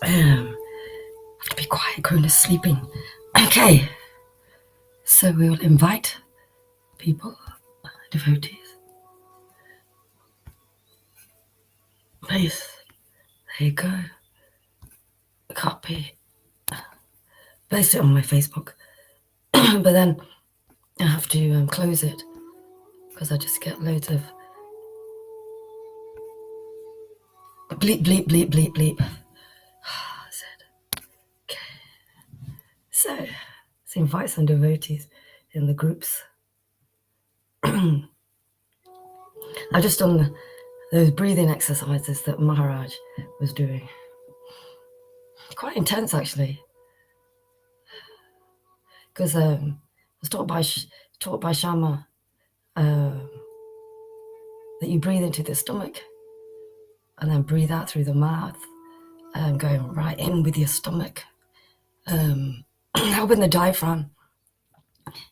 have to be quiet, Krona's sleeping. Okay, so we will invite people, devotees. Please, there you go. Copy. Paste it on my Facebook. But then I have to close it because I just get loads of bleep, bleep, bleep, bleep, bleep. Okay. So let's invite some devotees in the groups. I've just done those breathing exercises that Maharaj was doing. Quite intense, actually, because I was taught by Shama that you breathe into the stomach and then breathe out through the mouth, going right in with your stomach, helping the diaphragm.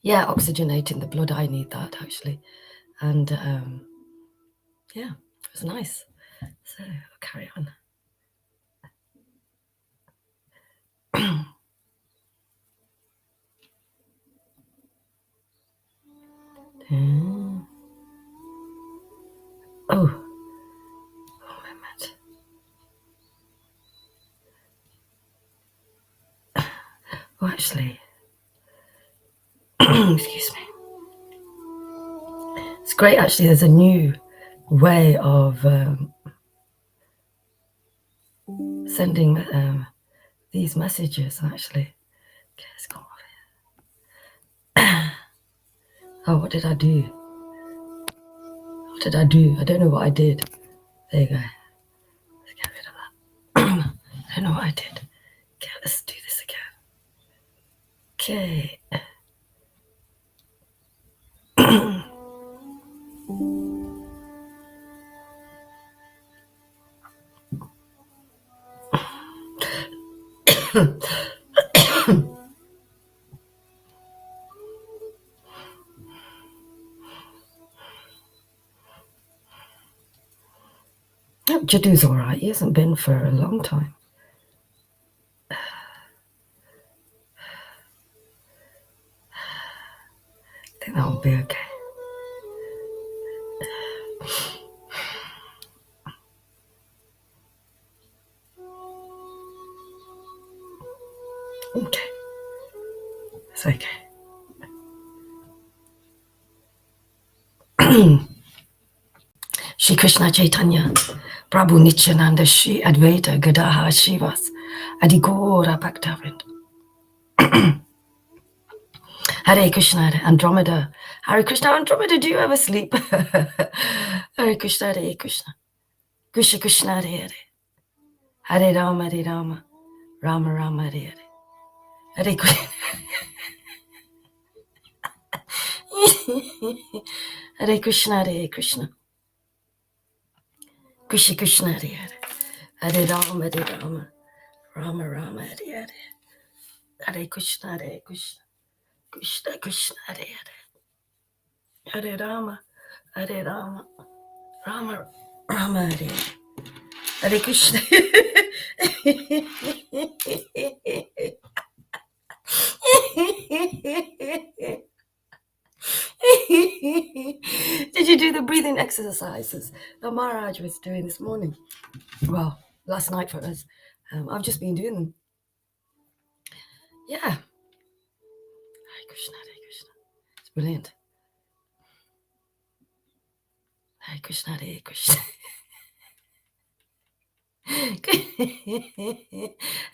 Yeah, oxygenating the blood. I need that, actually. And yeah, it was nice. So I'll carry on. Oh, moment. Oh, actually, excuse me. It's great, actually. There's a new way of sending these messages, actually. Okay, let's come over here. Oh, what did I do? What did I do? I don't know what I did. There you go. Let's get rid of that. I don't know what I did. Okay, let's do this again. Okay. Jadu's all right. He hasn't been for a long time. I think that will be okay. Okay. It's okay. Shri Krishna Chaitanya, Prabhu Nityananda, Shri Advaita Gadaha Shivas, Adigora Bhaktavind. Hare Krishna, Andromeda. Hare Krishna, Andromeda, do you ever sleep? Hare Krishna, Hare Krishna. Krishna Krishna, Hare Hare. Hare Rama, Rama Rama, Hare Hare. Hare Krishna. Hare Krishna, Hare Krishna. Krishna Krishna, Hare Hare. Hare Rama, Rama Rama, Hare Hare. Hare Krishna, Hare Krishna. Krishna Krishna, Hare Hare. Hare Rama, Rama Rama, Hare Hare. Hare Krishna. Did you do the breathing exercises that Maharaj was doing this morning? Well, last night for us. I've just been doing them. Yeah. Hare Krishna, Hare Krishna. It's brilliant. Hare Krishna, Hare Krishna.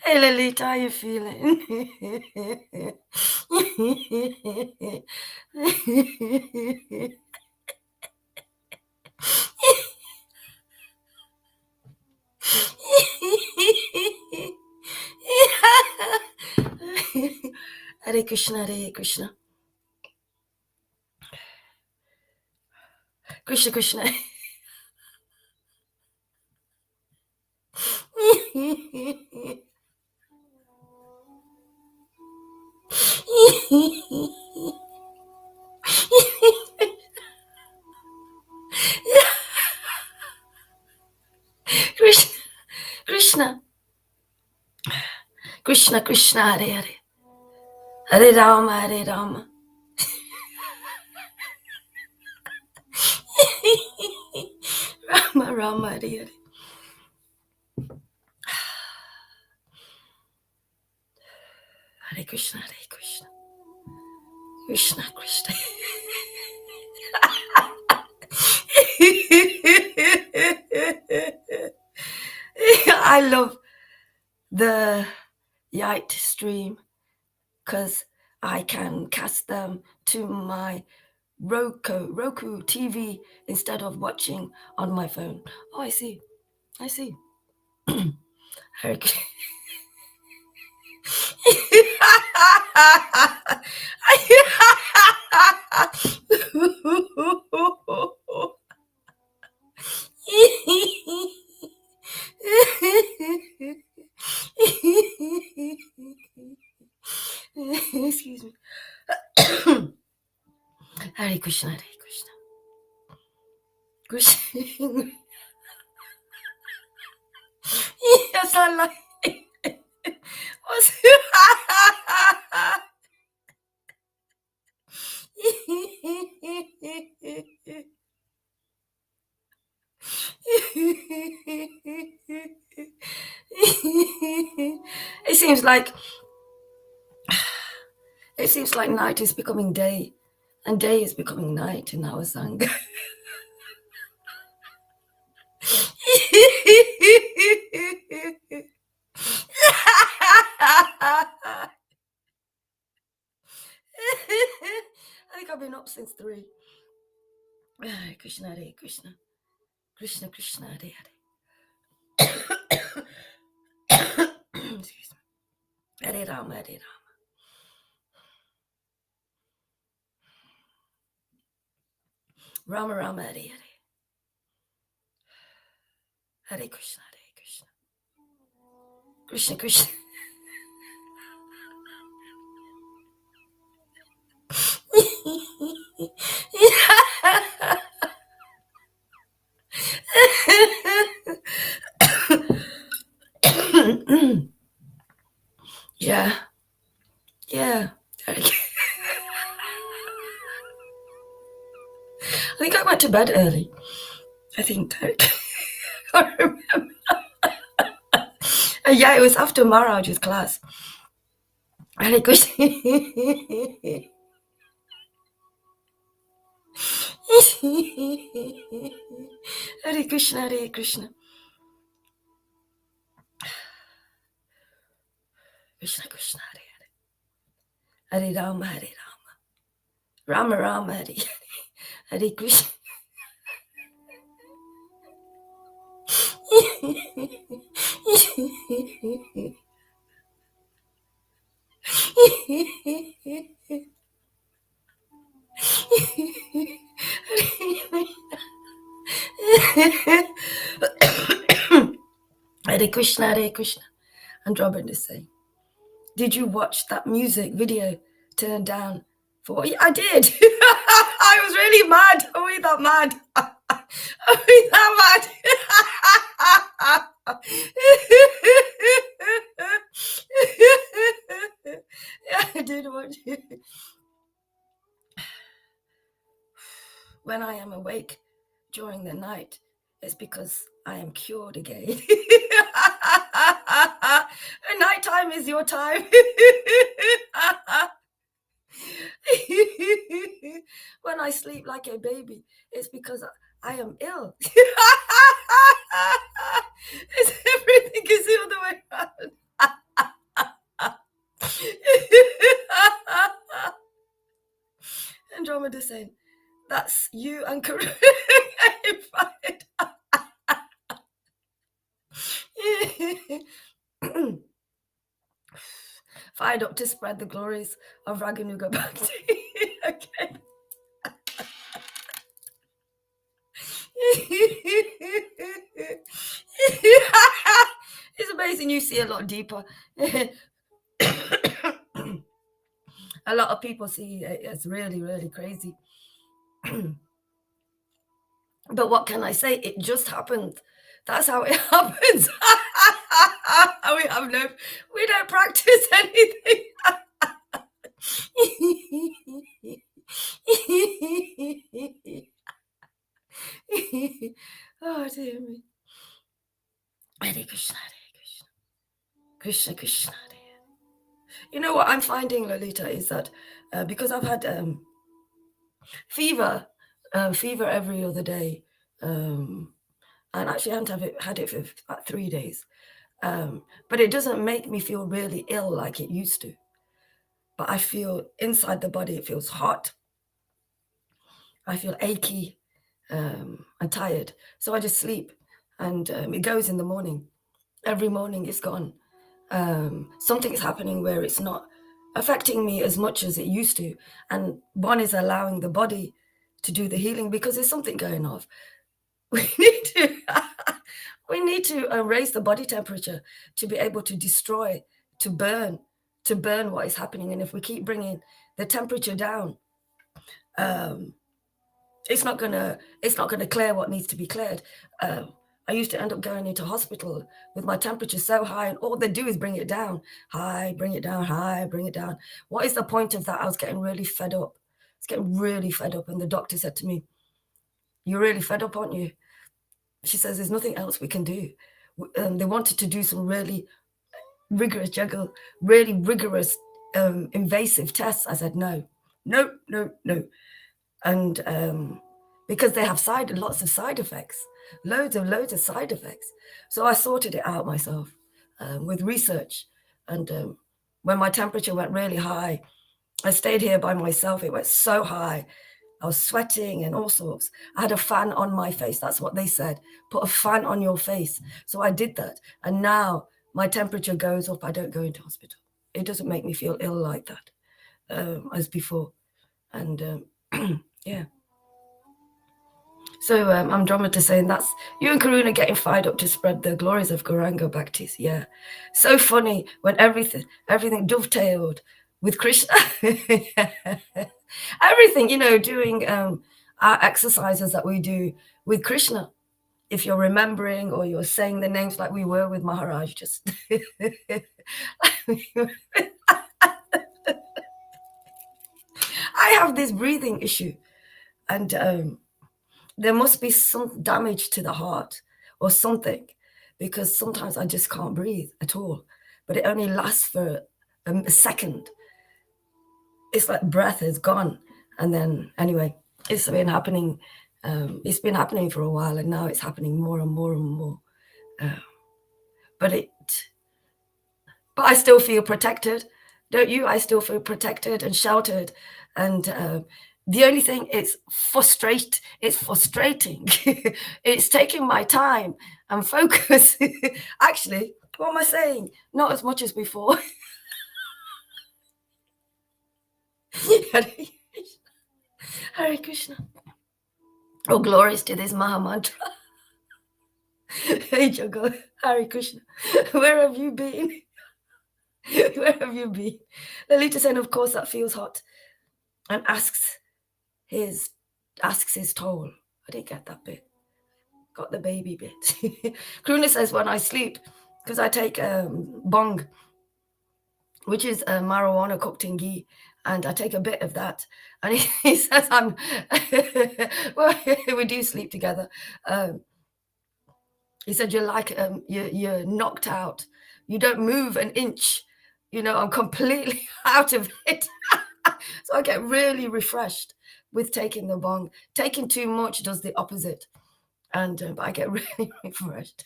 Hey Lalita, how you feeling? Hare Krishna, Hare Krishna. Krishna Krishna. Krishna, Krishna. Krishna Krishna Hare Hare, Hare Rama Hare Rama, Rama Rama Hare Hare. Hare Krishna Hare Krishna, Krishna Krishna. I love the Yite stream because I can cast them to my Roku TV instead of watching on my phone. Oh, I see. Hare Krishna. Excuse me. Hare Krishna, Hare Krishna. Krishna. Yes, I like it. It seems like night is becoming day and day is becoming night in our Sangha. I think I've been up since 3. Hare Krishna, Hare Krishna, Krishna Krishna, Hare Hare. Excuse me. Hare Rama, Hare Rama. Rama Rama, Hare Hare. Hare Krishna, Hare Krishna, Krishna Krishna. Yeah. I think I went to bed early. I think. I can't remember. Yeah, it was after Maharaj's class. Hare Krishna. Hare Krishna, Hare Krishna. Krishna Krishna, Hare Hare. Hare Rama, Hare Rama. Rama Rama, Hare Hare. Hare Krishna. Hare Krishna, Hare Krishna. And Robin is saying, did you watch that music video turned down for? Yeah, I did. I was really mad. Are we that mad? Are we that mad? Yeah, I did watch it. When I am awake during the night, it's because I am cured again. Nighttime is your time. When I sleep like a baby, it's because I am ill. Everything is the other way around. Andromeda saying, that's you and Karuna. Fired up to spread the glories of Raganuga Bhakti. Okay. It's amazing, you see a lot deeper. A lot of people see it's really, really crazy. But what can I say? It just happened. That's how it happens. Are we don't practice anything. Oh dear me. Hare Krishna, Hare Krishna, Krishna Krishna, Hare. You know what I'm finding, Lolita, is that because I've had fever every other day, and actually I haven't had it for about 3 days, but it doesn't make me feel really ill like it used to. But I feel inside the body, it feels hot. I feel achy and tired. So I just sleep, and it goes in the morning. Every morning it's gone. Something's happening where it's not affecting me as much as it used to. And one is allowing the body to do the healing, because there's something going off. We need to raise the body temperature to be able to destroy, to burn what is happening. And if we keep bringing the temperature down, it's not gonna clear what needs to be cleared. I used to end up going into hospital with my temperature so high, and all they do is bring it down. High, bring it down, high, bring it down. What is the point of that? I was getting really fed up. And the doctor said to me, "You're really fed up, aren't you?" She says, "There's nothing else we can do." They wanted to do some really rigorous invasive tests. I said, no. And because they have lots of side effects, loads of side effects. So I sorted it out myself with research. And when my temperature went really high, I stayed here by myself. It went so high. I was sweating and all sorts. I had a fan on my face. That's what they said. Put a fan on your face. So I did that. And now my temperature goes up. I don't go into hospital. It doesn't make me feel ill like that as before. And yeah. So Andromeda saying that's you and Karuna getting fired up to spread the glories of Gauranga Bhaktis. Yeah. So funny when everything dovetailed with Krishna. Everything, doing our exercises that we do with Krishna. If you're remembering or you're saying the names like we were with Maharaj, just I have this breathing issue, and there must be some damage to the heart or something, because sometimes I just can't breathe at all, but it only lasts for a second. It's like breath is gone. And then anyway, it's been happening. It's been happening for a while, and now it's happening more and more and more. But I still feel protected, don't you? I still feel protected and sheltered. And the only thing it's frustrating. It's taking my time and focus. Actually, what am I saying? Not as much as before. Hare Krishna. Oh, glories to this Maha Mantra. Hey, Jago. Hare Krishna. Where have you been? Where have you been? Lalita said, of course, that feels hot. And asks his toll. I didn't get that bit. Got the baby bit. Kruna says, when I sleep, because I take bong, which is marijuana cooked in ghee, and I take a bit of that. And he says, well, we do sleep together. He said, you're knocked out. You don't move an inch. I'm completely out of it. So I get really refreshed with taking the bong. Taking too much does the opposite. And but I get really refreshed.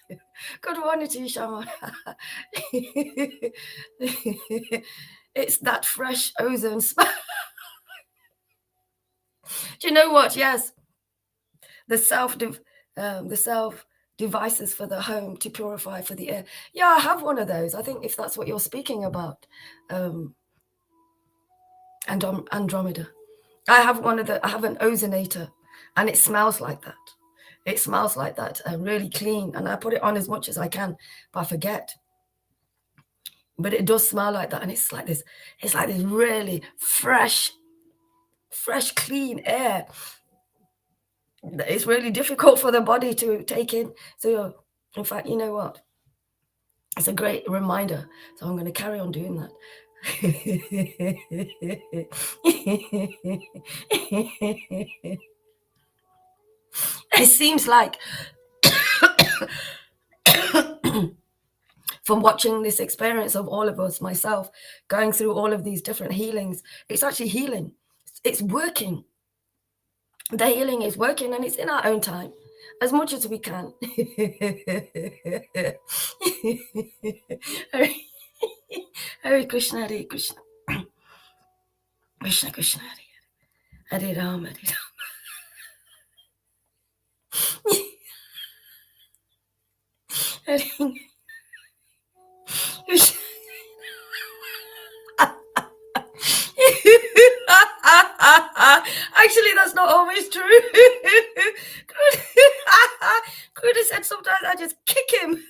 Good morning to you, Shama. It's that fresh ozone smell. Do you know what? Yes, the self devices for the home to purify for the air. Yeah, I have one of those. I think if that's what you're speaking about, Andromeda. I have an ozonator, and it smells like that. It smells like that, really clean, and I put it on as much as I can, but I forget. But it does smell like that, and it's like this really fresh, clean air. It's really difficult for the body to take in. So, in fact, you know what? It's a great reminder. So I'm going to carry on doing that. It seems like from watching this experience of all of us, myself, going through all of these different healings, it's actually healing. It's working. The healing is working, and it's in our own time, as much as we can. Hare Krishna, Hare Krishna. Krishna Krishna, Hare Hare Ram, Hare Ram. Actually, that's not always true. Kruda said sometimes I just kick him. And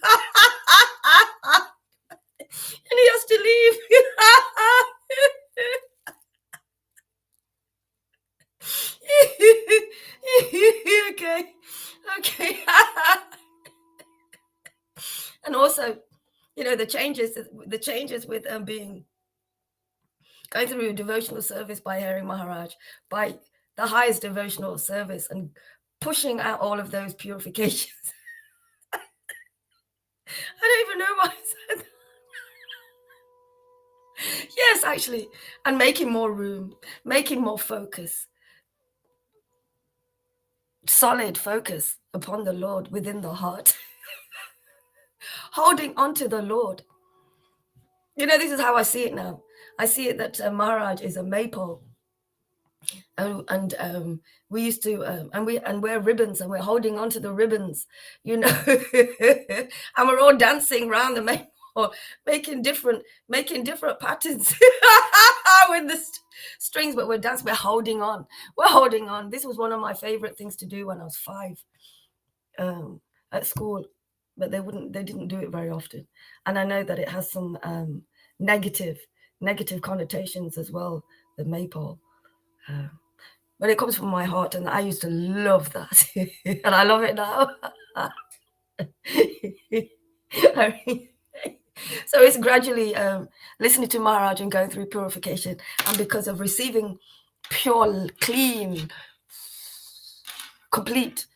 he has to leave. Okay. And also, the changes with being going through a devotional service by Hari Maharaj, by the highest devotional service, and pushing out all of those purifications. I don't even know why I said that. Yes, actually, and making more room, making more focus, solid focus upon the Lord within the heart, holding on to the Lord. This is how I see it now. I see it that Maharaj is a maypole, and we used to and wear ribbons, and we're holding on to the ribbons, and we're all dancing around the maypole, making different patterns with the strings, but we're dancing, we're holding on. This was one of my favorite things to do when I was 5 at school, but they didn't do it very often, and I know that it has some negative connotations as well, the maypole, but it comes from my heart, and I used to love that. And I love it now. So it's gradually listening to Maharaj and going through purification, and because of receiving pure, clean, complete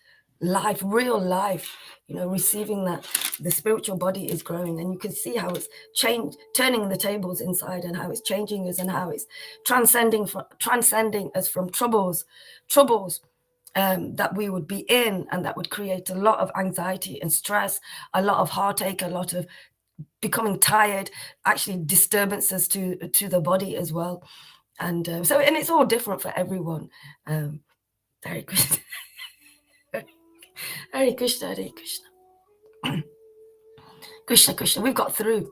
life, real life, receiving that, the spiritual body is growing, and you can see how it's turning the tables inside, and how it's changing us, and how it's transcending us from troubles that we would be in, and that would create a lot of anxiety and stress, a lot of heartache, a lot of becoming tired, actually disturbances to the body as well. And so it's all different for everyone. Hare Krishna. Hare Krishna, Hare Krishna. Krishna, Krishna. We've got through.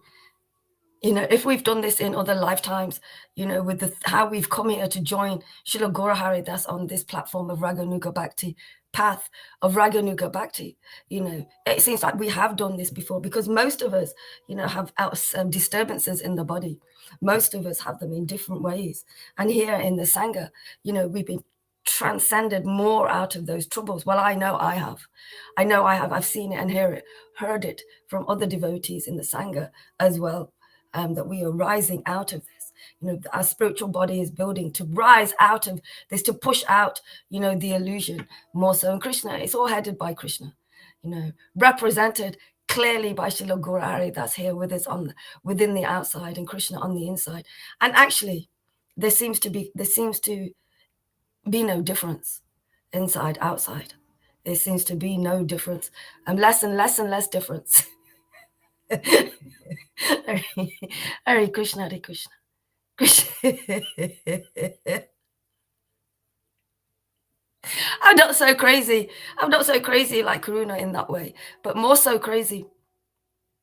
If we've done this in other lifetimes, with how we've come here to join Srila Gaura Hari Das on this platform of Raganuga Bhakti, path of Raganuga Bhakti, it seems like we have done this before, because most of us, have disturbances in the body. Most of us have them in different ways. And here in the Sangha, we've been transcended more out of those troubles. Well, I know I have. I've seen it and heard it from other devotees in the Sangha as well. That we are rising out of this. Our spiritual body is building to rise out of this, to push out, the illusion more so. And Krishna, it's all headed by Krishna, represented clearly by Srila Gaura Hari that's here with us within the outside, and Krishna on the inside. And actually, there seems to be no difference inside, outside. There seems to be no difference, and less and less difference. Hare Krishna, Hare Krishna. I'm not so crazy like Karuna in that way, but more so crazy.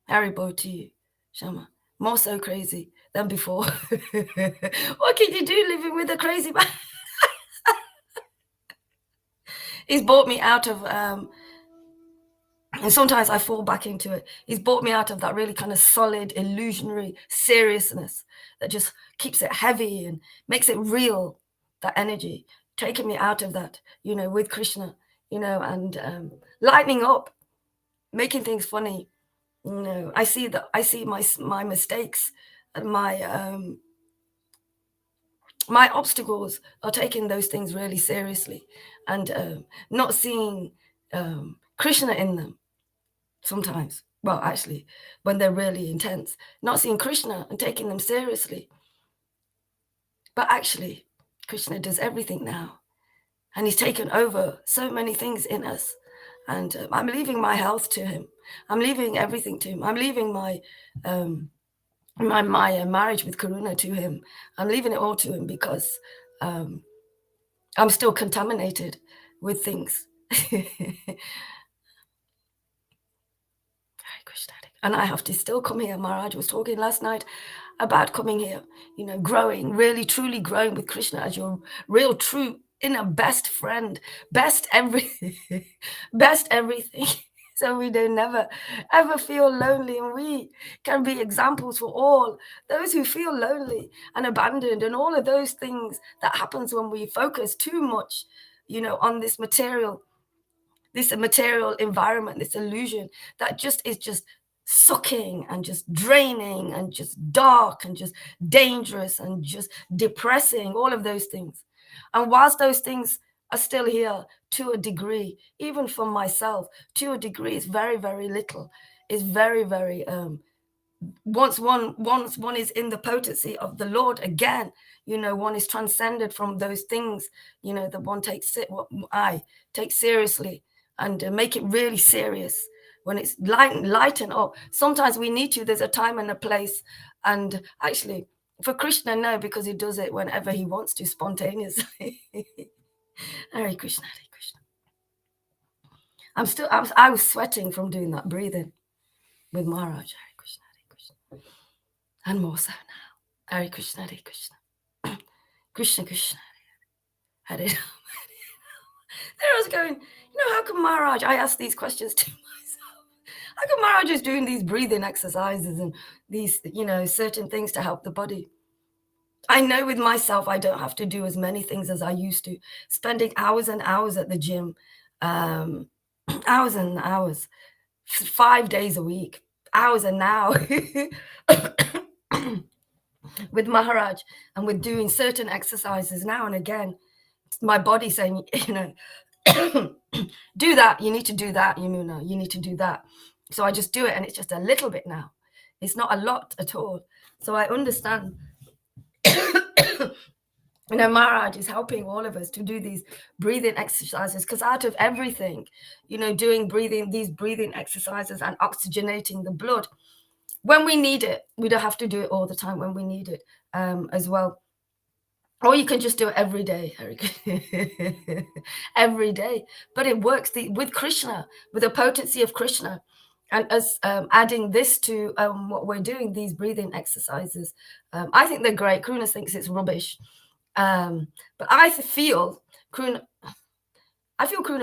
Haribo to you, Shama. More so crazy than before. What can you do living with a crazy man? He's brought me out of and sometimes I fall back into it. He's brought me out of that really kind of solid, illusionary seriousness that just keeps it heavy and makes it real, that energy, taking me out of that, with Krishna, and lightening up, making things funny, I see my mistakes and my obstacles are taking those things really seriously, and not seeing Krishna in them sometimes. Well, actually, when they're really intense, not seeing Krishna and taking them seriously. But actually, Krishna does everything now, and he's taken over so many things in us. And I'm leaving my health to him. I'm leaving everything to him. I'm leaving my marriage with Karuna to him. I'm leaving it all to him because I'm still contaminated with things. And I have to still come here. Maharaj was talking last night about coming here, growing, really, truly growing with Krishna as your real, true, inner best friend, best everything, best everything. So we don't never, ever feel lonely. And we can be examples for all those who feel lonely and abandoned and all of those things that happens when we focus too much, on this material environment, this illusion that is just sucking and just draining and just dark and just dangerous and just depressing, all of those things. And whilst those things are still here to a degree, even for myself, to a degree, it's very, very little. It's very, very once one is in the potency of the Lord again, one is transcended from those things, that one takes it, what I take seriously, and make it really serious. When it's lighten up, sometimes we need to. There's a time and a place, and actually, for Krishna, no, because he does it whenever he wants to, spontaneously. Hare Krishna, Hare Krishna. I was sweating from doing that breathing with Maharaj. Hare Krishna, Hare Krishna, and more so now. Hare Krishna, Hare Krishna, Krishna Krishna, Hare Hare. There I was going, how come Maharaj? I ask these questions to myself. How come Maharaj is doing these breathing exercises and these, certain things to help the body? I know with myself, I don't have to do as many things as I used to. Spending hours and hours at the gym, hours and hours, 5 days a week, hours and now with Maharaj, and with doing certain exercises now and again. My body saying, do that, you need to do that, Yamuna, you need to do that. So I just do it, and it's just a little bit now. It's not a lot at all. So I understand. Maharaj is helping all of us to do these breathing exercises, because out of everything, doing these breathing exercises and oxygenating the blood when we need it. We don't have to do it all the time when we need it as well. Or you can just do it every day, every day. But it works with Krishna, with the potency of Krishna. And as adding this to what we're doing, these breathing exercises, I think they're great. Kruna thinks it's rubbish. But I feel Kruna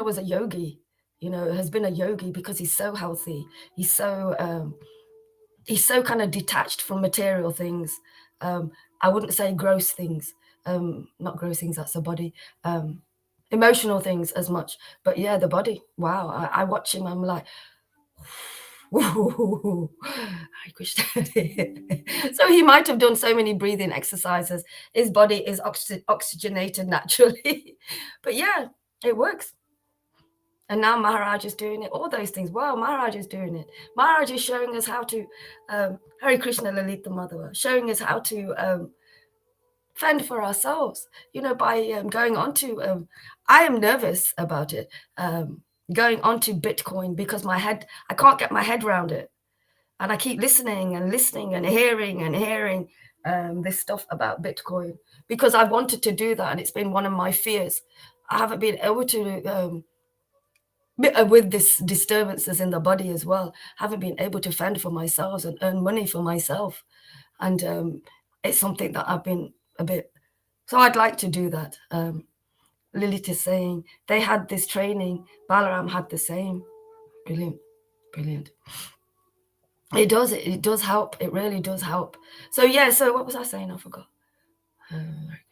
was a yogi, has been a yogi, because he's so healthy. He's so kind of detached from material things. I wouldn't say gross things. Not gross things, that's the body. Emotional things as much. But yeah, the body. Wow. I watch him, I'm like, ooh, so he might have done so many breathing exercises. His body is oxygenated naturally. But yeah, it works. And now Maharaj is doing it, all those things. Wow, Maharaj is doing it. Maharaj is showing us how to, Hare Krishna Lalita Madhava, showing us how to fend for ourselves, by going on to, I am nervous about it, going on to Bitcoin, because I can't get my head around it. And I keep listening and listening and hearing this stuff about Bitcoin, because I wanted to do that. And it's been one of my fears. I haven't been able to, with this disturbances in the body as well, haven't been able to fend for myself and earn money for myself. And it's something that I've been a bit, so I'd like to do that. Lilith is saying they had this training, Balaram had the same. Brilliant. It does help. It really does help. So yeah, so what was I saying? I forgot.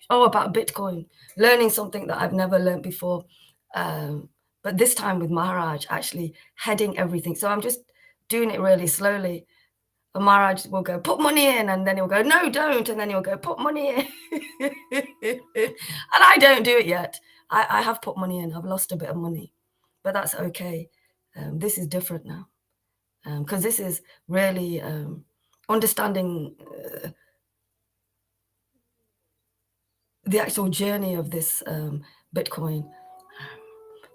About Bitcoin, learning something that I've never learned before. But this time with Maharaj actually heading everything. So I'm just doing it really slowly. And Maharaj will go, put money in, and then he'll go, no, don't, and then he'll go, put money in. And I don't do it yet. I have put money in. I've lost a bit of money, but that's okay. This is different now, because this is really understanding the actual journey of this Bitcoin.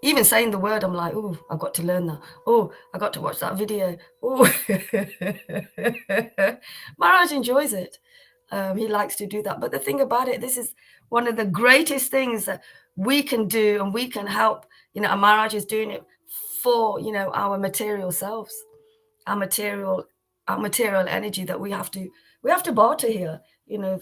Even saying the word, I'm like, oh, I've got to learn that. Oh, I got to watch that video. Oh, Maharaj enjoys it. He likes to do that. But the thing about it, this is one of the greatest things that we can do, and we can help. You know, and Maharaj is doing it for, you know, our material selves, our material energy that we have to barter here. You know,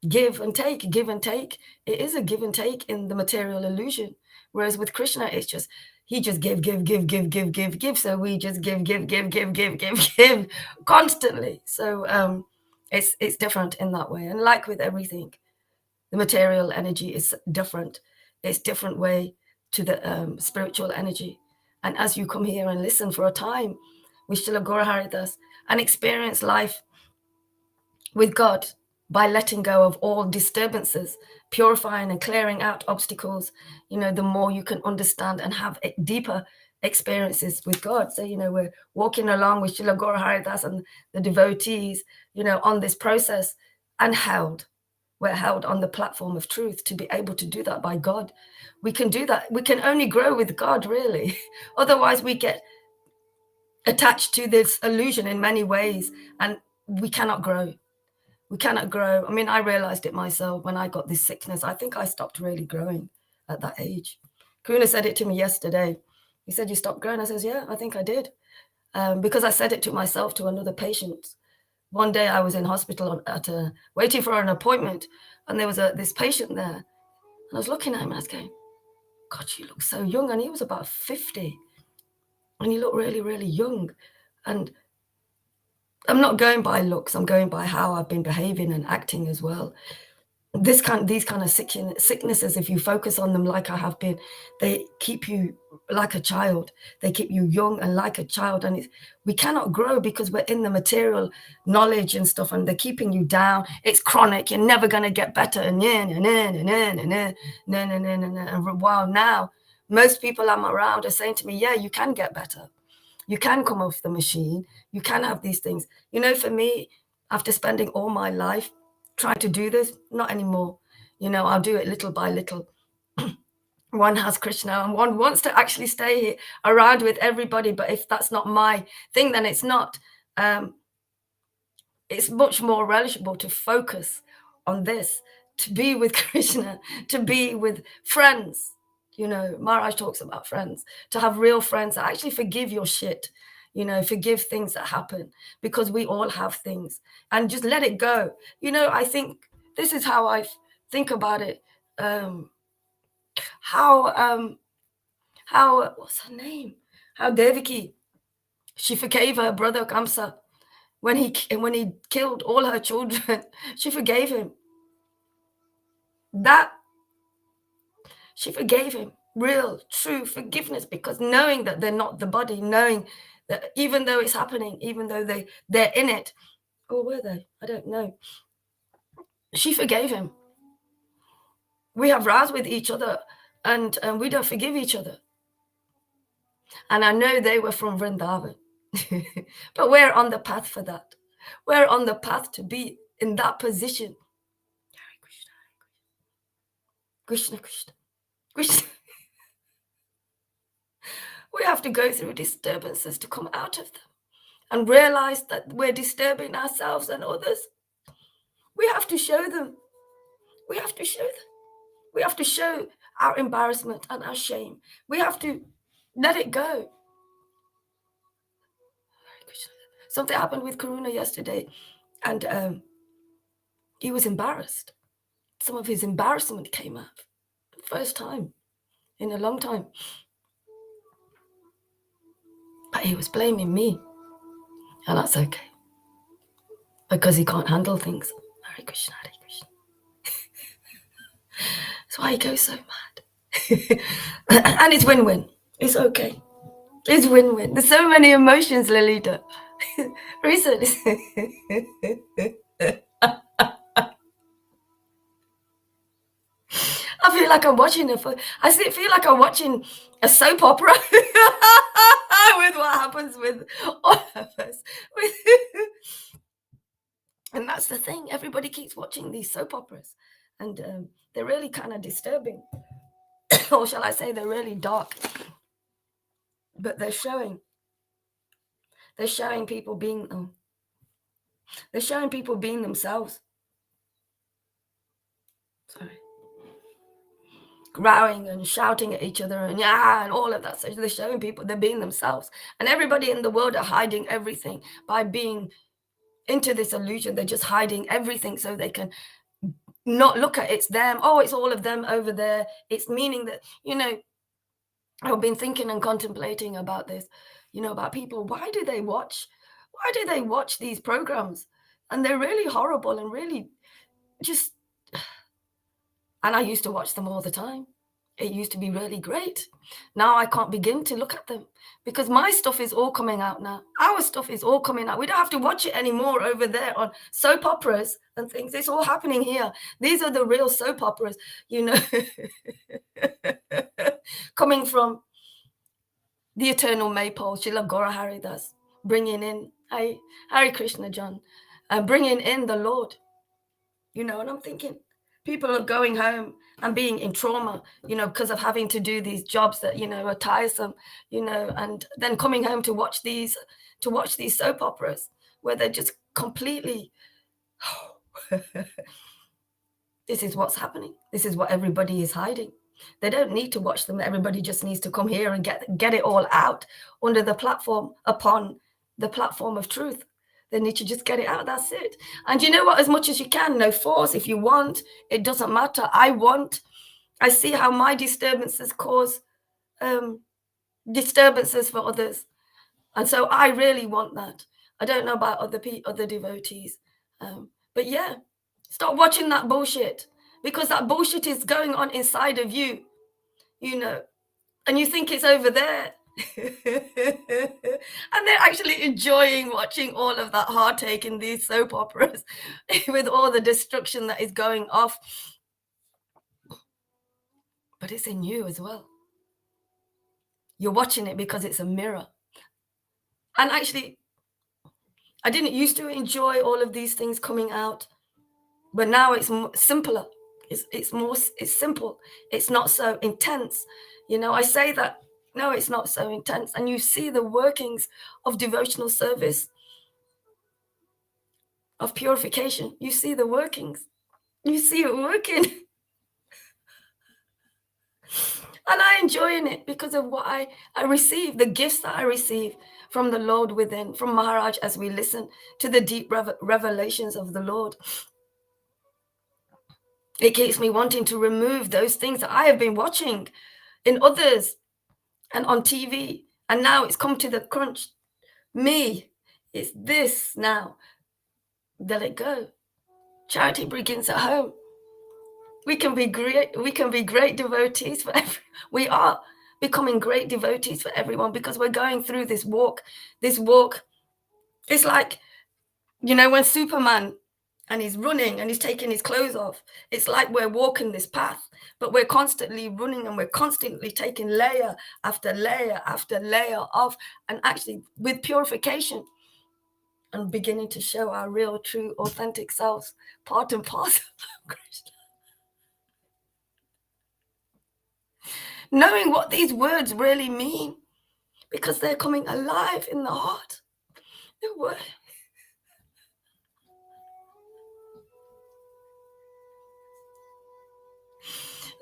give and take. It is a give and take in the material illusion. Whereas with Krishna, it's just, he just give. So we just give constantly. So it's different in that way. And like with everything, the material energy is different. It's different way to the spiritual energy. And as you come here and listen for a time, we still have Guru Haridas and experience life with God by letting go of all disturbances, purifying and clearing out obstacles, you know, the more you can understand and have deeper experiences with God. So, you know, we're walking along with Srila Guru Haridas and the devotees, you know, on this process, and we're held on the platform of truth to be able to do that by God. We can do that. We can only grow with God, really. Otherwise, we get attached to this illusion in many ways, and we cannot grow. We cannot grow. I mean, I realized it myself when I got this sickness. I think I stopped really growing at that age. Kuna said it to me yesterday. He said, you stopped growing? I says, yeah, I think I did. Because I said it to myself, to another patient. One day I was in hospital waiting for an appointment, and there was this patient there. And I was looking at him and I was going, God, you look so young. And he was about 50. And he looked really, really young. And I'm not going by looks. I'm going by how I've been behaving and acting as well. These kind of sicknesses, if you focus on them like I have been, they keep you like a child. They keep you young and like a child. And we cannot grow because we're in the material knowledge and stuff, and they're keeping you down. It's chronic. You're never going to get better. And while now, most people I'm around are saying to me, yeah, you can get better. You can come off the machine. You can have these things. You know, for me, after spending all my life trying to do this, not anymore. You know, I'll do it little by little. One has Krishna and one wants to actually stay here around with everybody. But if that's not my thing, then it's not. It's much more relishable to focus on this, to be with Krishna, to be with friends. You know, Maharaj talks about friends, to have real friends that actually forgive your shit, you know, forgive things that happen, because we all have things, and just let it go. You know, I think this is how I think about it. How what's her name? How Devaki, she forgave her brother Kamsa when he killed all her children. She forgave him. That she forgave him. Real, true forgiveness, because knowing that they're not the body, knowing that even though it's happening, even though they're in it, or were they? I don't know. She forgave him. We have rows with each other, and we don't forgive each other. And I know they were from Vrindavan, but we're on the path for that. We're on the path to be in that position. Krishna, Krishna, Krishna. We have to go through disturbances to come out of them and realize that we're disturbing ourselves and others. We have to show them. We have to show them. We have to show our embarrassment and our shame. We have to let it go. Something happened with Karuna yesterday, and he was embarrassed. Some of his embarrassment came up. First time in a long time. But he was blaming me. And that's okay. Because he can't handle things. Hare Krishna, Hare Krishna. That's why he goes so mad. And it's win-win. It's okay. It's win-win. There's so many emotions, Lolita. Recently, I feel like I'm watching feel like I'm watching a soap opera with what happens with all of us. And that's the thing. Everybody keeps watching these soap operas, and they're really kind of disturbing, or shall I say, they're really dark. But they're showing people being themselves. Sorry. Growling and shouting at each other and all of that. So they're showing people they're being themselves. And everybody in the world are hiding everything by being into this illusion. They're just hiding everything so they can not look at it's them. Oh, it's all of them over there. It's meaning that, I've been thinking and contemplating about this, about people. Why do they watch these programs? And they're really horrible and really just, and I used to watch them all the time. It used to be really great. Now I can't begin to look at them because my stuff is all coming out now. Our stuff is all coming out. We don't have to watch it anymore over there on soap operas and things. It's all happening here. These are the real soap operas, coming from the eternal maypole, Srila Gaura Haridas, bringing in, Hare Krishna John, bringing in the Lord. And I'm thinking, people are going home and being in trauma, because of having to do these jobs that, are tiresome, and then coming home to watch these soap operas where they're just completely, this is what's happening. This is what everybody is hiding. They don't need to watch them. Everybody just needs to come here and get it all out under the platform, upon the platform of truth. They need to just get it out. That's it. And you know what? As much as you can, no force. If you want, it doesn't matter. I see how my disturbances cause disturbances for others. And so I really want that. I don't know about other devotees. But yeah, stop watching that bullshit, because that bullshit is going on inside of you, and you think it's over there. And they're actually enjoying watching all of that heartache in these soap operas with all the destruction that is going off. But it's in you as well. You're watching it because it's a mirror. And actually, I didn't used to enjoy all of these things coming out, but now it's simpler. It's simple. It's not so intense. I say that, no, it's not so intense. And you see the workings of devotional service, of purification. You see the workings. You see it working. And I'm enjoying it because of what I receive, the gifts that I receive from the Lord within, from Maharaj, as we listen to the deep revelations of the Lord. It keeps me wanting to remove those things that I have been watching in others and on TV. And now it's come to the crunch. Me, it's this now. Let it go. Charity begins at home. We can be great devotees for we are becoming great devotees for everyone, because we're going through this walk. It's like, when Superman, and he's running and he's taking his clothes off. It's like we're walking this path, but we're constantly running and we're constantly taking layer after layer after layer off, and actually with purification and beginning to show our real, true, authentic selves, part and parcel of Krishna. Knowing what these words really mean, because they're coming alive in the heart. The word.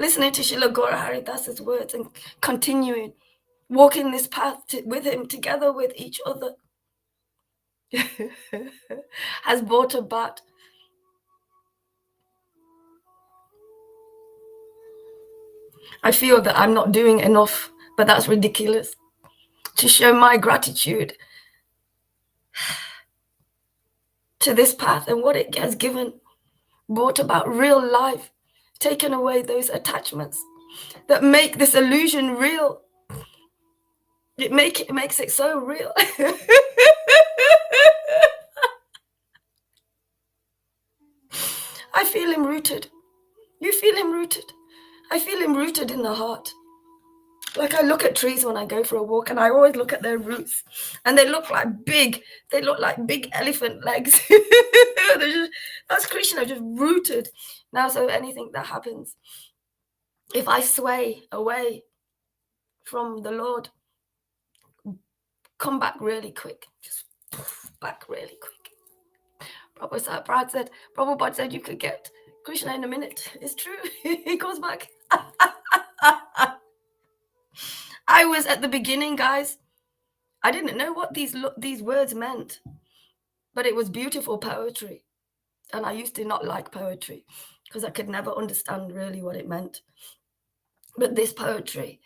Listening to Srila Gaura Haridas's words and continuing walking this path with him, together with each other, has brought about I feel that I'm not doing enough, but that's ridiculous, to show my gratitude to this path and what it has given, brought about real life, taken away those attachments that make this illusion real. It makes it so real. I feel him rooted. You feel him rooted. I feel him rooted in the heart. Like I look at trees when I go for a walk, and I always look at their roots, and they look like big elephant legs. That's Krishna just rooted. Now, so anything that happens, if I sway away from the Lord, come back really quick. Just back really quick. Prabhupada said you could get Krishna in a minute. It's true. He goes back. I was at the beginning, guys. I didn't know what these words meant, but it was beautiful poetry. And I used to not like poetry because I could never understand really what it meant. But this poetry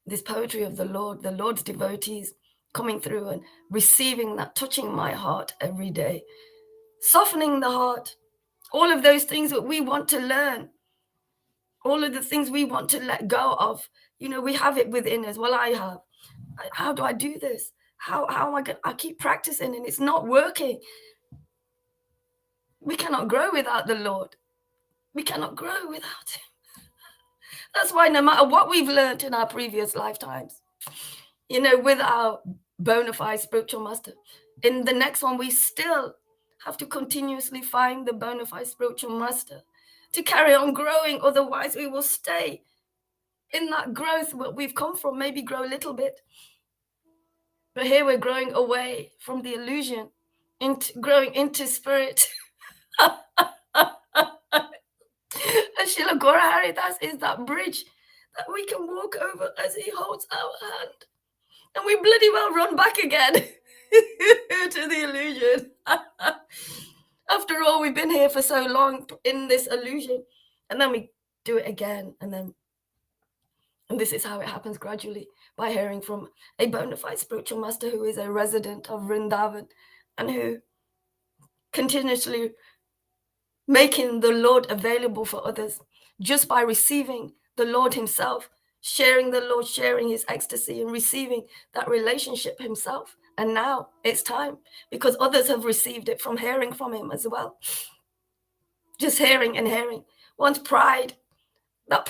of the Lord's devotees coming through and receiving that, touching my heart every day, softening the heart, all of those things that we want to learn, all of the things we want to let go of, we have it within us. Well, I have. How do I do this? How am I going? I keep practicing and it's not working. We cannot grow without the Lord. We cannot grow without him. That's why no matter what we've learned in our previous lifetimes, with our bona fide spiritual master, in the next one, we still have to continuously find the bona fide spiritual master to carry on growing. Otherwise, we will stay in that growth where we've come from, maybe grow a little bit. But here we're growing away from the illusion, growing into spirit. And Srila Gaura Haridas is that bridge that we can walk over as he holds our hand. And we bloody well run back again to the illusion. After all, we've been here for so long in this illusion. And then we do it again. And this is how it happens gradually, by hearing from a bona fide spiritual master who is a resident of Vrindavan and who continuously making the Lord available for others just by receiving the Lord himself, sharing the Lord, sharing his ecstasy and receiving that relationship himself. And now it's time, because others have received it from hearing from him as well. Just hearing and hearing. One's pride, that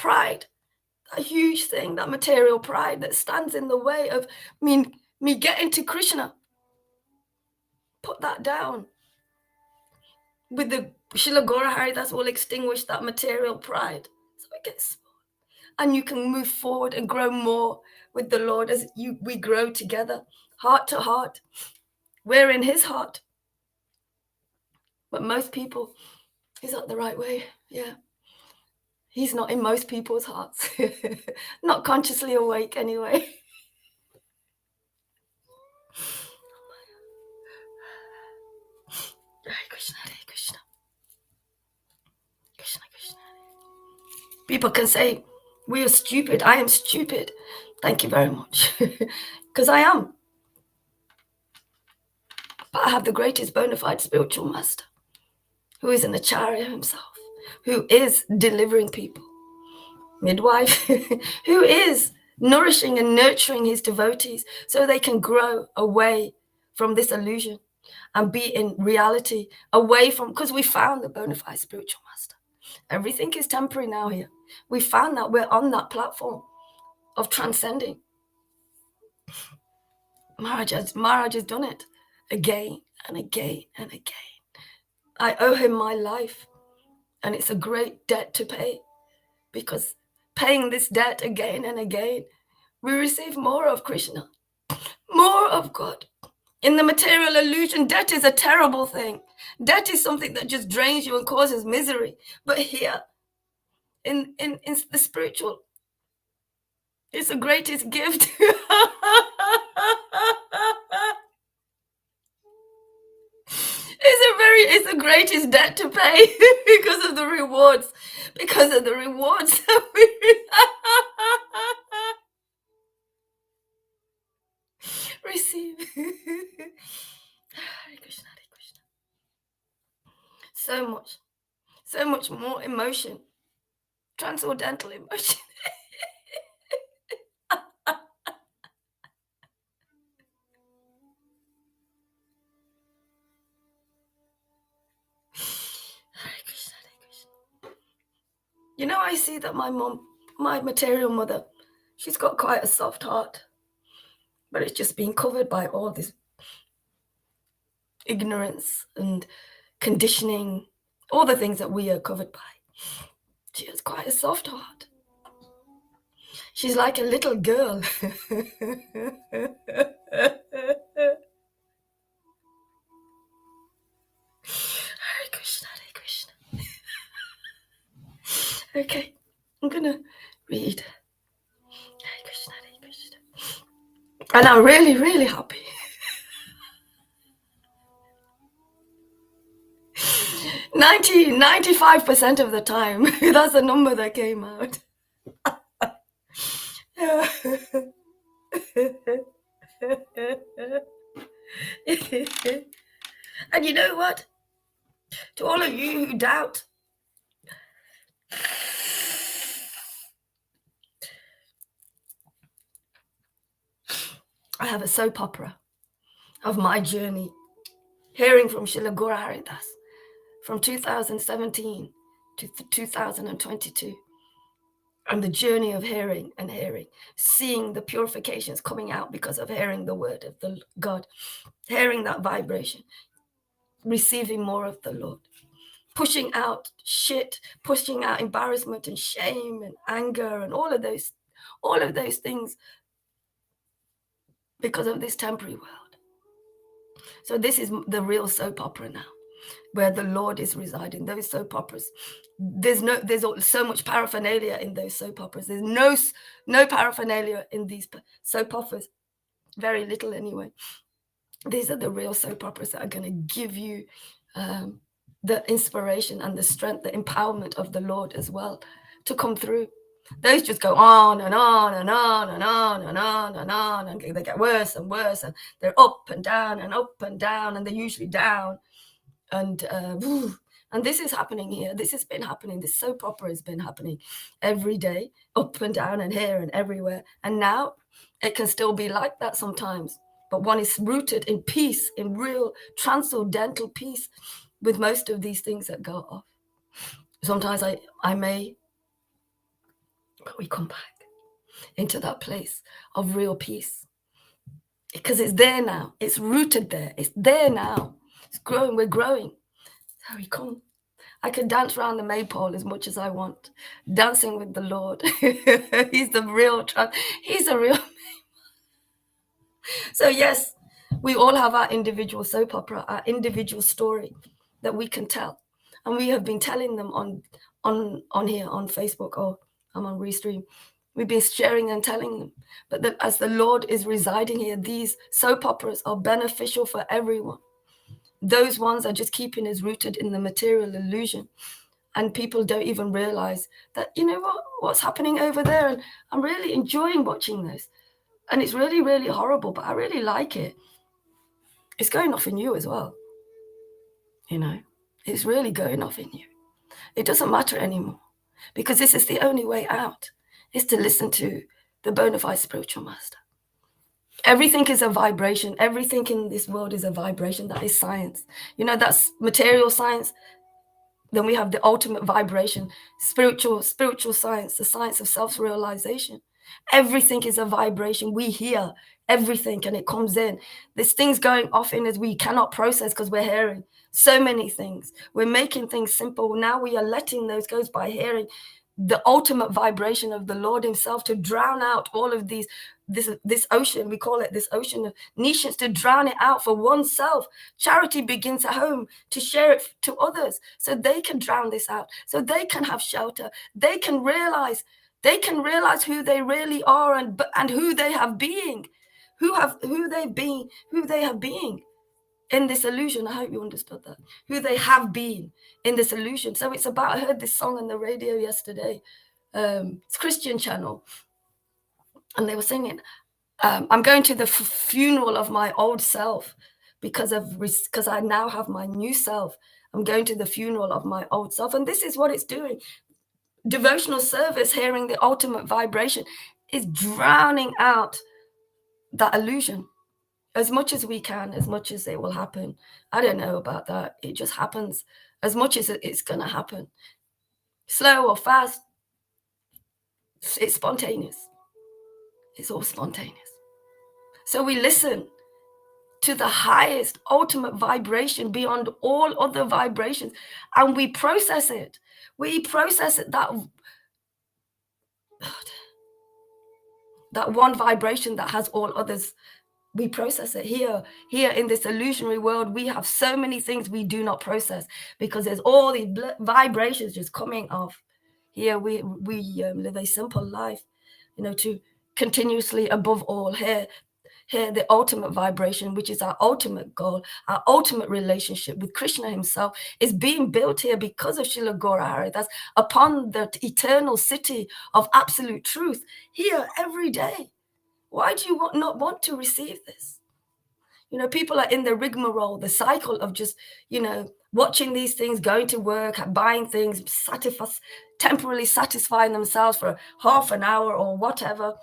huge thing, that material pride that stands in the way of me getting to Krishna. Put that down. With the Srila Gaura Haridas will extinguish that material pride. So it gets small. And you can move forward and grow more with the Lord as we grow together, heart to heart. We're in his heart. But most people, is that the right way? Yeah. He's not in most people's hearts. Not consciously awake anyway. Hare Krishna, Hare Krishna. Krishna, Krishna. People can say, we are stupid. I am stupid. Thank you very much. Because I am. But I have the greatest bona fide spiritual master, who is an acharya himself, who is delivering people, midwife, who is nourishing and nurturing his devotees so they can grow away from this illusion and be in reality, away from, because we found the bona fide spiritual master. Everything is temporary now here. We found that we're on that platform of transcending. Maharaj has done it again and again and again. I owe him my life, and it's a great debt to pay, because paying this debt again and again, we receive more of Krishna, more of God. In the material illusion, debt is a terrible thing. Debt is something that just drains you and causes misery. But here, in the spiritual, it's the greatest gift. It's the greatest debt to pay because of the rewards. Because of the rewards that we receive. Hare Krishna, Hare Krishna. So much more emotion. Transcendental emotion. You know, I see that my mom, my material mother, she's got quite a soft heart, but it's just been covered by all this ignorance and conditioning, all the things that we are covered by. She has quite a soft heart. She's like a little girl. Hare Krishna, Hare Krishna. Okay, I'm gonna read. Hare Krishna, Hare Krishna. And I'm really, really happy. 95% of the time, that's the number that came out. And you know what? To all of you who doubt, I have a soap opera of my journey, hearing from Srila Guru Haridas from 2017 to 2022. And the journey of hearing and hearing, seeing the purifications coming out because of hearing the word of the God, hearing that vibration, receiving more of the Lord, pushing out shit, pushing out embarrassment and shame and anger and all of those things because of this temporary world. So this is the real soap opera now, where the Lord is residing. Those soap operas, there's so much paraphernalia in those soap operas. There's no paraphernalia in these soap operas, very little anyway. These are the real soap operas that are going to give you the inspiration and the strength, the empowerment of the Lord as well to come through. Those just go on and on and on and on and on and on, and they get worse and worse, and they're up and down and up and down, and they're usually down. And this is happening here. This has been happening. This soap opera has been happening every day, up and down and here and everywhere. And now it can still be like that sometimes, but one is rooted in peace, in real transcendental peace with most of these things that go off. Sometimes we come back into that place of real peace because it's there now. It's rooted there. It's there now. It's growing. We're growing. So we come. I can dance around the maypole as much as I want, dancing with the Lord. He's the real. He's a real. So yes, we all have our individual soap opera, our individual story that we can tell, and we have been telling them on here on Facebook, or I'm on Restream. We've been sharing and telling them, but that as the Lord is residing here, these soap operas are beneficial for everyone. Those ones are just keeping us rooted in the material illusion, and people don't even realize that, you know what's happening over there, and I'm really enjoying watching this. And it's really, really horrible, but I really like it. It's going off in you as well. You know, it's really going off in you. It doesn't matter anymore, because this is the only way out, is to listen to the bona fide spiritual master. Everything is a vibration. Everything in this world is a vibration. That is science. You know, that's material science. Then we have the ultimate vibration, spiritual science, the science of self-realization. Everything is a vibration. We hear everything and it comes in. There's things going off in us we cannot process because we're hearing so many things. We're making things simple. Now we are letting those go by hearing the ultimate vibration of the Lord himself to drown out all of this ocean. We call it this ocean of niches, to drown it out for oneself. Charity begins at home, to share it to others so they can drown this out, so they can have shelter. They can realize who they really are and who they have being, who they have been in this illusion. I hope you understood that. Who they have been in this illusion. So it's about, I heard this song on the radio yesterday. It's Christian channel. And they were singing, I'm going to the funeral of my old self because I now have my new self. I'm going to the funeral of my old self. And this is what it's doing. Devotional service, hearing the ultimate vibration, is drowning out that illusion as much as we can, as much as it will happen. I don't know about that. It just happens as much as it's going to happen. Slow or fast, It's spontaneous. It's all spontaneous. So we listen to the highest ultimate vibration beyond all other vibrations, and we process it. We process it, that one vibration that has all others. We process it. Here in this illusionary world, we have so many things we do not process because there's all these vibrations just coming off. Here we live a simple life, to continuously above all. Here the ultimate vibration, which is our ultimate goal, our ultimate relationship with Krishna himself, is being built here because of Srila Gaura Haridas upon the eternal city of absolute truth here every day. Why do you not want to receive this? People are in the rigmarole, the cycle of just, watching these things, going to work, buying things, temporarily satisfying themselves for half an hour or whatever.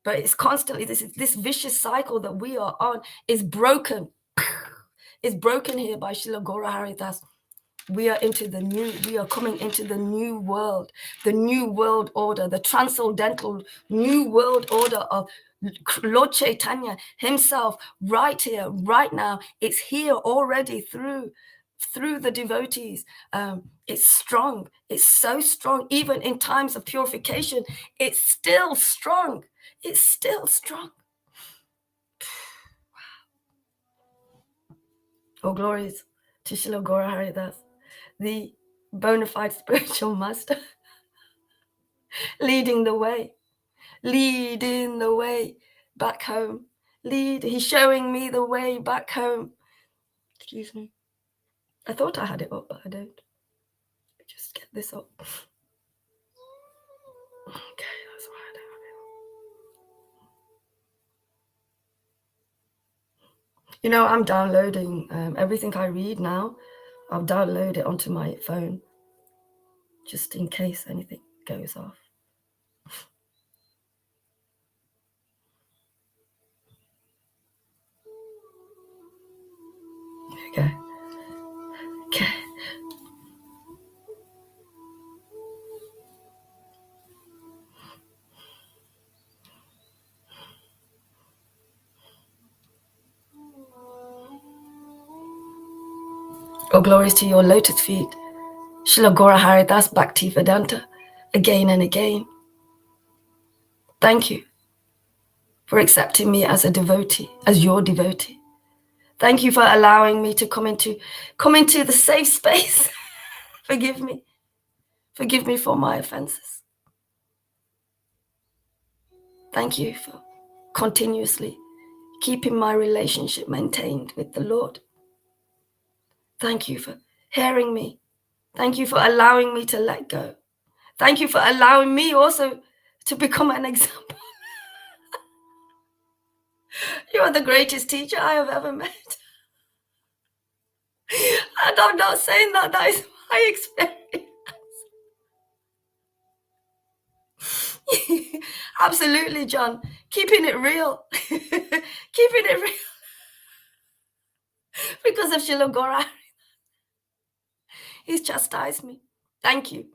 But it's constantly this vicious cycle that we are on is broken. It's broken here by Srila Gaura Haridas. We are coming into the new world order, the transcendental new world order of Lord Caitanya himself, right here, right now. It's here already through the devotees. It's strong. It's so strong. Even in times of purification, it's still strong. It's still strong. Oh, glories to Srila Gaura Haridas, the bona fide spiritual master, leading the way back home. He's showing me the way back home. Excuse me. I thought I had it up, but I don't. Just get this up. Okay, that's why I don't have it up. I'm downloading everything I read now. I'll download it onto my phone just in case anything goes off. Okay. Oh, glories to your lotus feet, Srila Gaura Haridas Bhaktivedanta, again and again. Thank you for accepting me as a devotee, as your devotee. Thank you for allowing me to come into the safe space. Forgive me for my offenses. Thank you for continuously keeping my relationship maintained with the Lord. Thank you for hearing me. Thank you for allowing me to let go. Thank you for allowing me also to become an example. You are the greatest teacher I have ever met. And I'm not saying that is my experience. Absolutely, John. Keeping it real. Keeping it real. Because of Srila Gaura, he's chastised me. Thank you.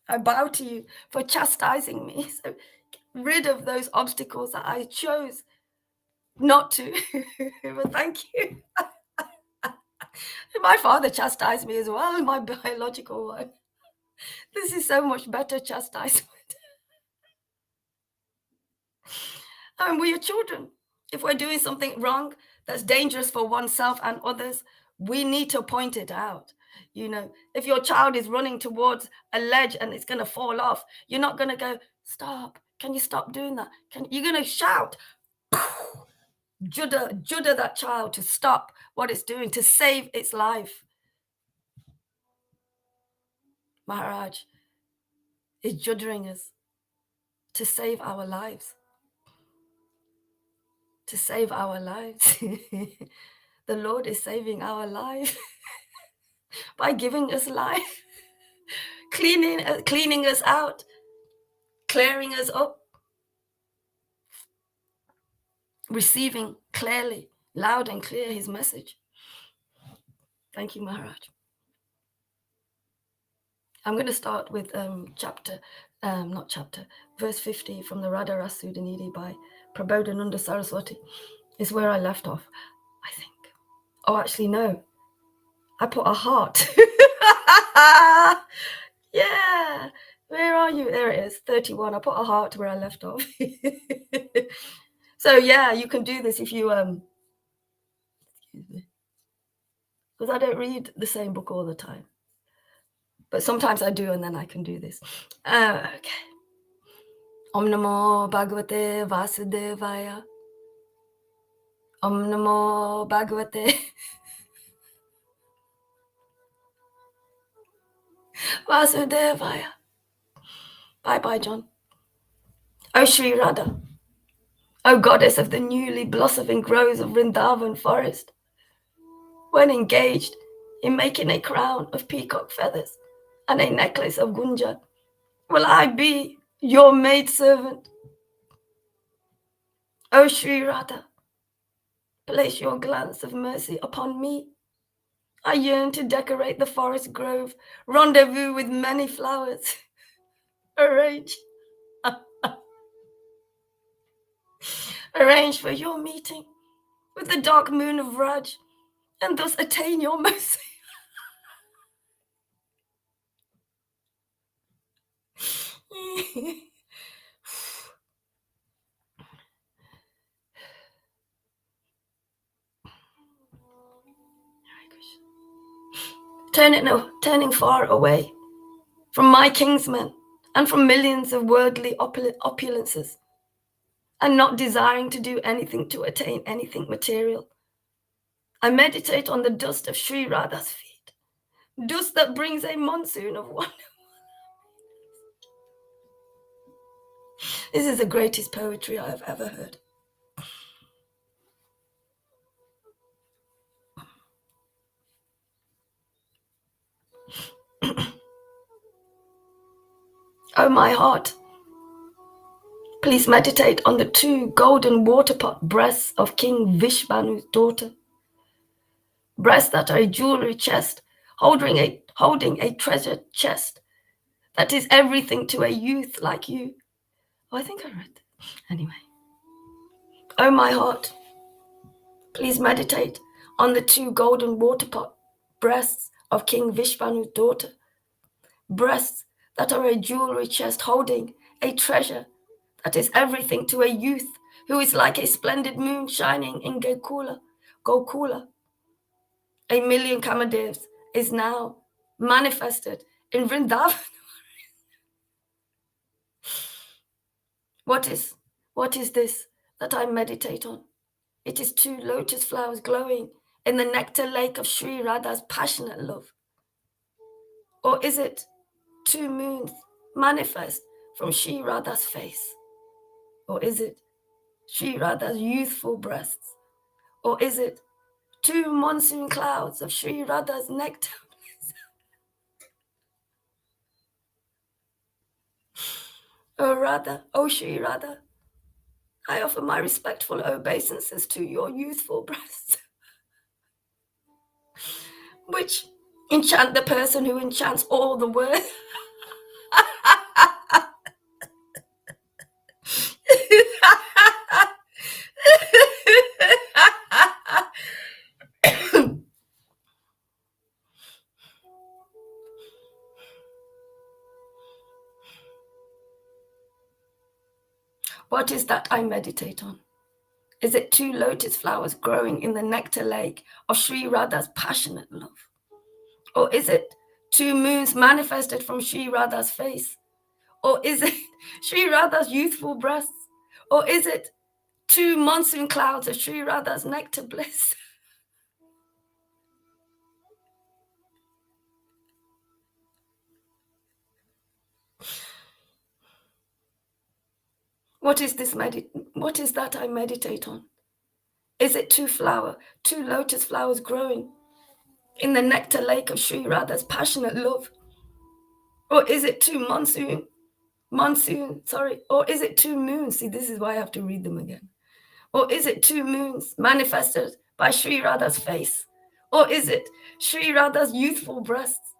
I bow to you for chastising me. So get rid of those obstacles that I chose not to. But thank you. My father chastised me as well, my biological one. This is so much better chastisement. And we are children. If we're doing something wrong that's dangerous for oneself and others, we need to point it out. If your child is running towards a ledge and it's going to fall off, you're not going to go, stop. Can you stop doing that? You're going to shout, judder that child to stop what it's doing, to save its life. Maharaj is juddering us to save our lives. To save our lives. The Lord is saving our life by giving us life, cleaning us out, clearing us up, receiving clearly, loud and clear his message. Thank you, Maharaj. I'm going to start with verse 50 from the Radharasa Sudhanidhi by Prabodhananda Saraswati is where I left off, I think. Oh, actually, no. I put a heart. Yeah. Where are you? There it is, 31. I put a heart where I left off. So, yeah, you can do this if you... excuse me. Because I don't read the same book all the time. But sometimes I do, and then I can do this. Okay. Om Namo Bhagavate Vasudevaya. Om Namo Bhagavate Vasudevaya. Bye-bye, John. O Sri Radha, O goddess of the newly blossoming groves of Vrindavan forest, when engaged in making a crown of peacock feathers and a necklace of gunja, will I be your maidservant? O Sri Radha, place your glance of mercy upon me. I yearn to decorate the forest grove, rendezvous with many flowers. Arrange for your meeting with the dark moon of Raj, and thus attain your mercy. Turning far away from my kinsmen and from millions of worldly opulences, and not desiring to do anything to attain anything material, I meditate on the dust of Sri Radha's feet, dust that brings a monsoon of wonder. This is the greatest poetry I have ever heard. Oh, my heart, please meditate on the two golden waterpot breasts of King Vishvanu's daughter. Breasts that are a jewelry chest, holding a treasure chest that is everything to a youth like you. Oh, I think I read that. Anyway. Oh, my heart, please meditate on the two golden waterpot breasts of King Vishvanu's daughter. Breasts that are a jewelry chest holding a treasure that is everything to a youth who is like a splendid moon shining in Gokula. A million Kamadevs is now manifested in Vrindavan. What is this that I meditate on? It is two lotus flowers glowing in the nectar lake of Sri Radha's passionate love. Or is it two moons manifest from Sri Radha's face? Or is it Sri Radha's youthful breasts? Or is it two monsoon clouds of Sri Radha's nectar? Oh Radha, oh Sri Radha, I offer my respectful obeisances to your youthful breasts, which enchant the person who enchants all the world. What is that I meditate on? Is it two lotus flowers growing in the nectar lake of Sri Radha's passionate love? Or is it two moons manifested from Sri Radha's face? Or is it Sri Radha's youthful breasts? Or is it two monsoon clouds of Sri Radha's nectar bliss? What is that I meditate on? Is it two lotus flowers growing in the nectar lake of Sri Radha's passionate love? Or is it two or is it two moons? See, this is why I have to read them again. Or is it two moons manifested by Sri Radha's face? Or is it Sri Radha's youthful breasts?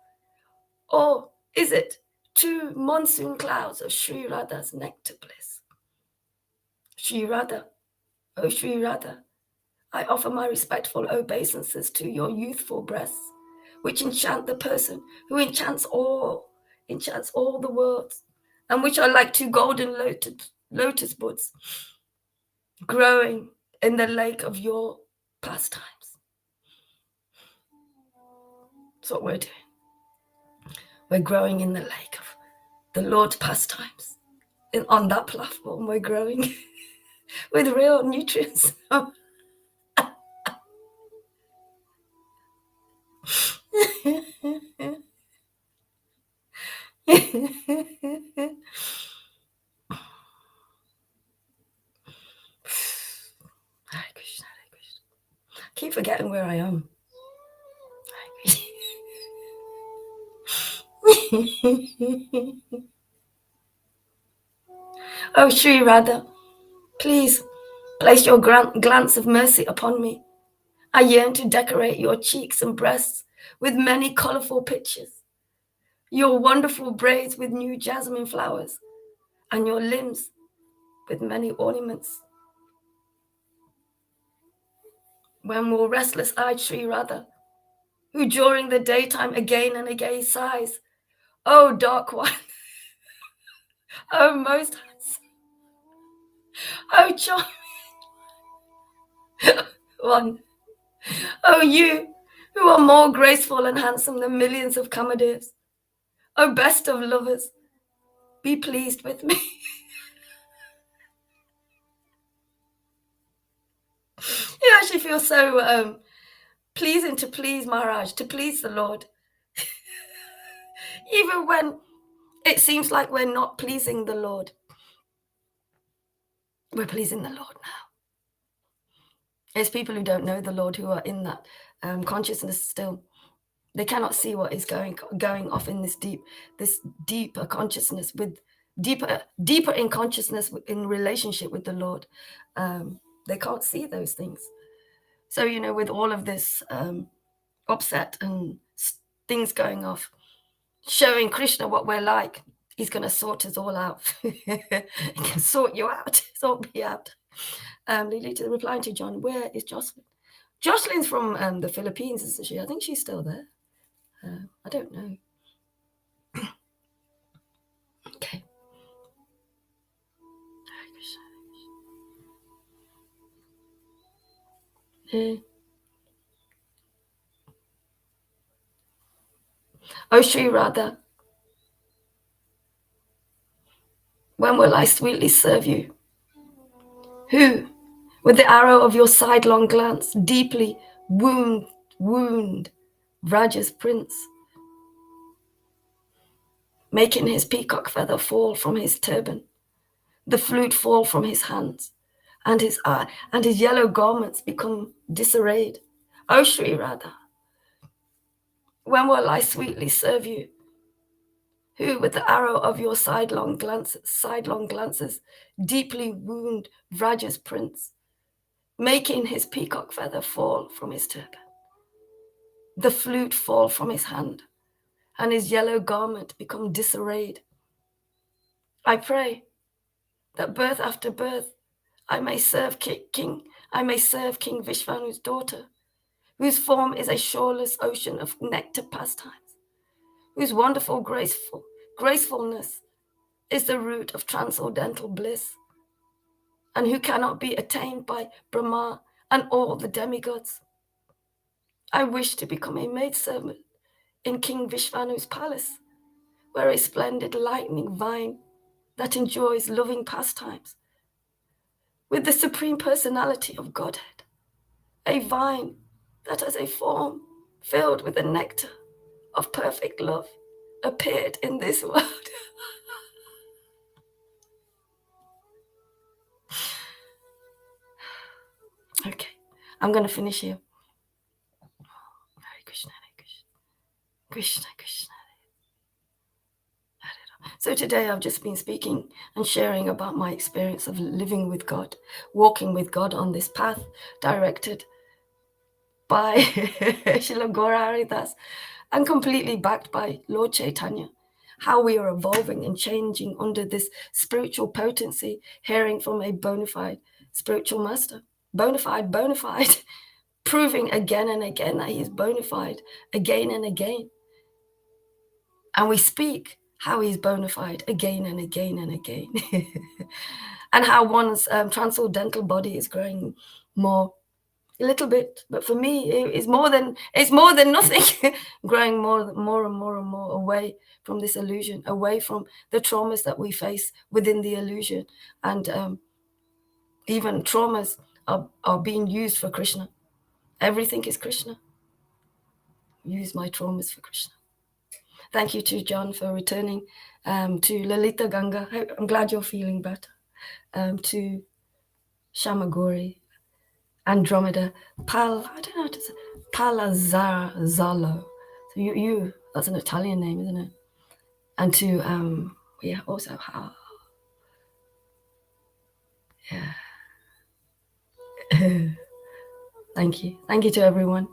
Or Is it 2 monsoon clouds of Sri Radha's nectar bliss? Sri Radha, oh Sri Radha, I offer my respectful obeisances to your youthful breasts, which enchant the person who enchants all the worlds, and which are like 2 golden lotus buds growing in the lake of your pastimes. That's what we're doing. We're growing in the lake of the Lord's pastimes. And on that platform, we're growing with real nutrients. Hare Krishna, Hare Krishna. I keep forgetting where I am. Oh, Sri Radha, please place your glance of mercy upon me. I yearn to decorate your cheeks and breasts with many colorful pictures, your wonderful braids with new jasmine flowers, and your limbs with many ornaments. When will restless-eyed Sri Radha, who during the daytime again and again sighs, oh dark one, oh most handsome, oh charming one, oh you who are more graceful and handsome than millions of Kamadevs, oh best of lovers, be pleased with me. You actually feel so pleasing to please Maharaj, to please the Lord. Even when it seems like we're not pleasing the Lord, we're pleasing the Lord now. There's people who don't know the Lord who are in that consciousness still. They cannot see what is going off in this deeper consciousness, with deeper in consciousness in relationship with the Lord. They can't see those things. So, with all of this upset and things going off, showing Krishna what we're like, he's going to sort us all out. He can sort you out, sort me out. Lilita replying to John, where is Jocelyn? Jocelyn's from the Philippines, isn't she? I think she's still there. I don't know. Okay. Oh, Sri Radha, when will I sweetly serve you? Who, with the arrow of your sidelong glance, deeply wound Vraja's prince, making his peacock feather fall from his turban, the flute fall from his hands, and his yellow garments become disarrayed. O Sri Radha, when will I sweetly serve you? Who, with the arrow of your sidelong glances, deeply wound Vraja's prince, making his peacock feather fall from his turban, the flute fall from his hand, and his yellow garment become disarrayed. I pray that birth after birth I may serve King Vishvanu's daughter, whose form is a shoreless ocean of nectar pastimes, whose wonderful gracefulness is the root of transcendental bliss, and who cannot be attained by Brahma and all the demigods. I wish to become a maidservant in King Vishvanu's palace, where a splendid lightning vine that enjoys loving pastimes with the Supreme Personality of Godhead, a vine that has a form filled with the nectar of perfect love, appeared in this world. Okay, I'm going to finish here. Hare Krishna, Hare Krishna, Krishna Krishna. So today I've just been speaking and sharing about my experience of living with God, walking with God on this path directed by Srila Gaura Haridas and completely backed by Lord Caitanya. how we are evolving and changing under this spiritual potency, hearing from a bona fide spiritual master. Bona fide, proving again and again that he is bona fide, again and again. And we speak how he's bona fide again and again and again. And how one's transcendental body is growing more, a little bit, but for me it's more than nothing. Growing more and more and more away from this illusion, away from the traumas that we face within the illusion. And even traumas are being used for Krishna. Everything is Krishna. Use my traumas for Krishna. Thank you to John for returning, to Lalita Ganga. I'm glad you're feeling better. To Shamagori, Andromeda, I don't know how to say, Palazzalo. So you, that's an Italian name, isn't it? And to, also, yeah. Thank you to everyone.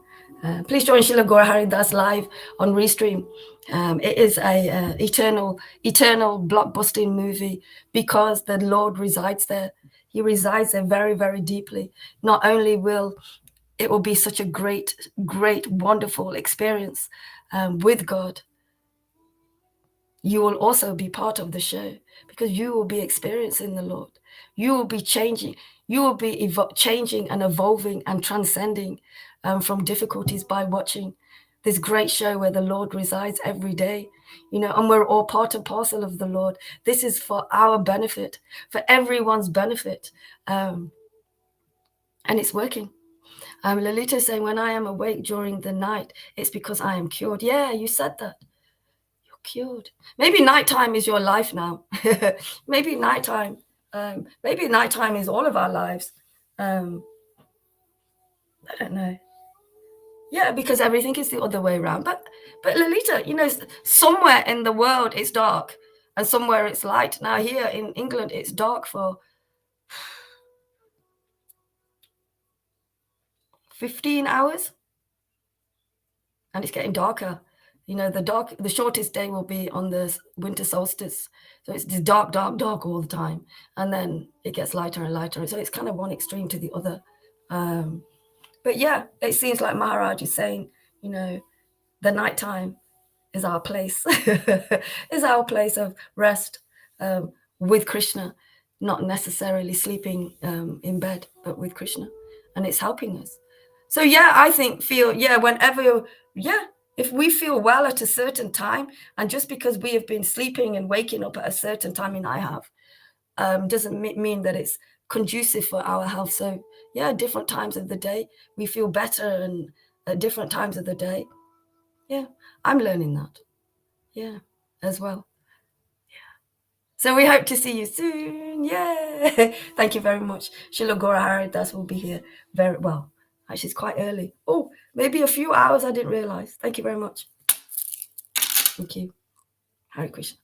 Please join Srila Gaura Haridas live on Restream. It is a eternal blockbusting movie because the Lord resides there. He resides there very, very deeply. Not only will it be such a great, wonderful experience with God, you will also be part of the show because you will be experiencing the Lord. You will be changing. You will be changing and evolving and transcending from difficulties by watching this great show where the Lord resides every day, and we're all part and parcel of the Lord. This is for our benefit, for everyone's benefit. And it's working. Lalita is saying, when I am awake during the night, it's because I am cured. Yeah, you said that. You're cured. Maybe nighttime is your life now. Maybe nighttime is all of our lives. I don't know. Yeah, because everything is the other way around. But Lalita, somewhere in the world it's dark and somewhere it's light. Now here in England, it's dark for 15 hours and it's getting darker. The shortest day will be on the winter solstice. So it's just dark all the time. And then it gets lighter and lighter. So it's kind of one extreme to the other. But yeah, it seems like Maharaj is saying, the nighttime is our place, is our place of rest with Krishna, not necessarily sleeping in bed, but with Krishna. And it's helping us. So yeah, I think if we feel well at a certain time, and just because we have been sleeping and waking up at a certain time, and I have, doesn't mean that it's conducive for our health. So yeah, different times of the day, we feel better, and at different times of the day. Yeah, I'm learning that. Yeah, as well. Yeah. So we hope to see you soon. Yeah. Thank you very much. Srila Gaura Haridas will be here very well. Actually, it's quite early. Oh, maybe a few hours. I didn't realize. Thank you very much. Thank you. Hare Krishna.